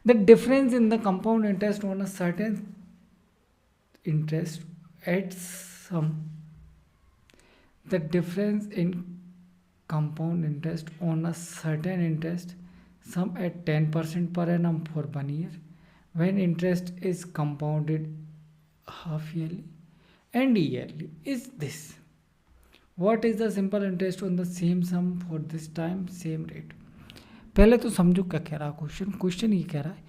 The difference in the compound interest on a certain interest at some the difference in compound interest on a certain interest sum at 10% per annum for 1 year when interest is compounded half yearly and yearly is this. What is the simple interest on the same sum for this time same rate? पहले तो समझो क्या कह रहा है question ये कह रहा है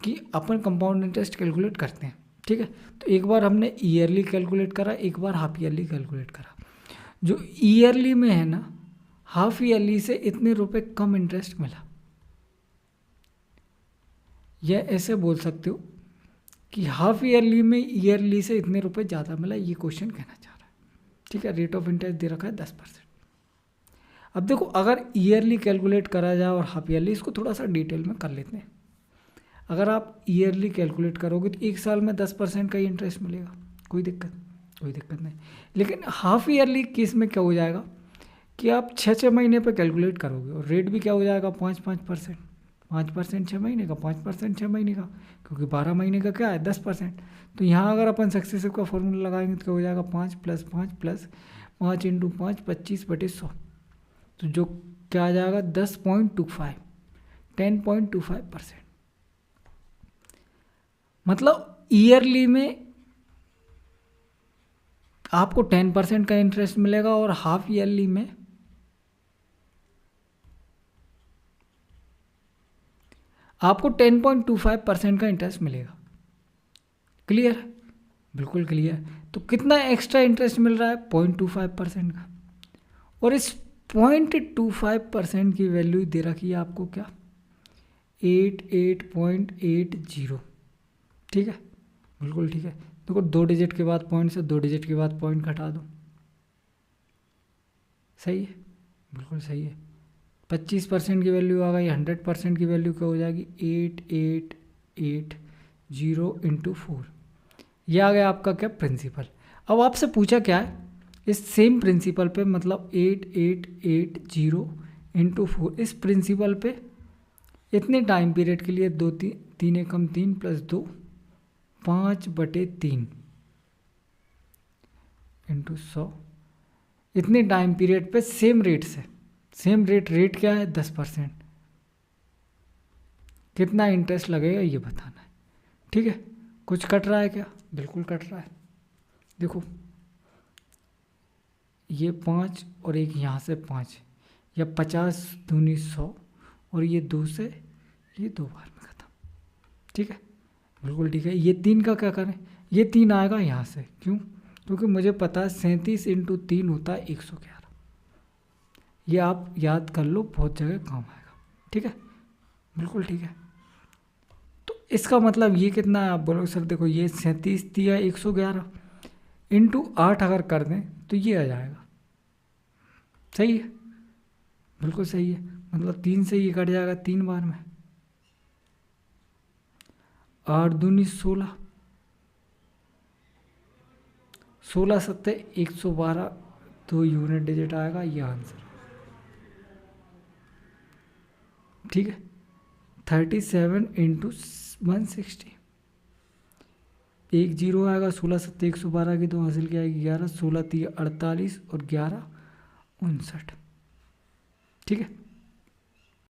कि अपन कंपाउंड इंटरेस्ट कैलकुलेट करते हैं, ठीक है। तो एक बार हमने ईयरली कैलकुलेट करा, एक बार हाफ ईयरली कैलकुलेट करा। जो ईयरली में है ना, हाफ ईयरली से इतने रुपए कम इंटरेस्ट मिला, या ऐसे बोल सकते हो कि हाफ ईयरली में ईयरली से इतने रुपए ज़्यादा मिला, ये क्वेश्चन कहना चाह रहा है, ठीक है। रेट ऑफ इंटरेस्ट दे रखा है 10%। अब देखो, अगर ईयरली कैलकुलेट करा जाए और हाफ ईयरली, इसको थोड़ा सा डिटेल में कर लेते हैं। अगर आप ईयरली कैलकुलेट करोगे तो एक साल में 10% का ही इंटरेस्ट मिलेगा, कोई दिक्कत नहीं। लेकिन हाफ ईयरली केस में क्या हो जाएगा कि आप 6 महीने पे कैलकुलेट करोगे और रेट भी क्या हो जाएगा 5% 5% 6 महीने का, 5% 6 महीने का, क्योंकि 12 महीने का क्या है 10%। तो यहाँ अगर अपन सक्सेसिव का फॉर्मूला लगाएंगे तो क्या हो जाएगा 5 + 5 + 5 × 5 25/100। तो जो क्या आ जाएगा 10.25 10.25%। मतलब ईयरली में आपको 10% का इंटरेस्ट मिलेगा और हाफ ईयरली में आपको 10.25% का इंटरेस्ट मिलेगा। क्लियर? बिल्कुल क्लियर। तो कितना एक्स्ट्रा इंटरेस्ट मिल रहा है 0.25% का, और इस 0.25% की वैल्यू दे रखी है आपको क्या 88.80। ठीक है, बिल्कुल ठीक है। देखो 2 डिजिट के बाद पॉइंट से 2 डिजिट के बाद पॉइंट घटा दो, सही है, बिल्कुल सही है। 25% की वैल्यू आ गई, 100% की वैल्यू क्या हो जाएगी 8880 × 4। यह आ गया आपका क्या प्रिंसिपल। अब आपसे पूछा क्या है, इस सेम प्रिंसिपल पे, मतलब 8880 × 4, इस प्रिंसिपल पे इतने टाइम पीरियड के लिए 2 3 एकम 3 + 2 5/3 × 100, इतने टाइम पीरियड पे सेम रेट से, सेम रेट क्या है 10%, कितना इंटरेस्ट लगेगा ये बताना है। ठीक है, कुछ कट रहा है क्या? बिल्कुल कट रहा है। देखो ये 5 और एक यहाँ से 5, या 50 दूनी 100, और ये 2 से, ये 2 बार में ख़त्म। ठीक है, बिल्कुल ठीक है। ये 3 का क्या करें, ये 3 आएगा यहाँ से, क्यों? क्योंकि मुझे पता है 37 × 3 होता है 111। ये आप याद कर लो, बहुत जगह काम आएगा। ठीक है, बिल्कुल ठीक है। तो इसका मतलब ये कितना है, आप बोलोगे सर देखो ये 37 दिया 111 × 8 अगर कर दें तो ये आ जाएगा। सही है, बिल्कुल सही है। मतलब 3 से ये कट जाएगा 3 बार में, 8 दूनी 16, 16 सत्ते 112, 2 यूनिट डिजिट आएगा, ये आंसर। ठीक है, 37 × 160, 1 0 आएगा, 16 सत्ते 112 की 2 हासिल की आएगी 11, 16 3 48 और 11 59। ठीक है,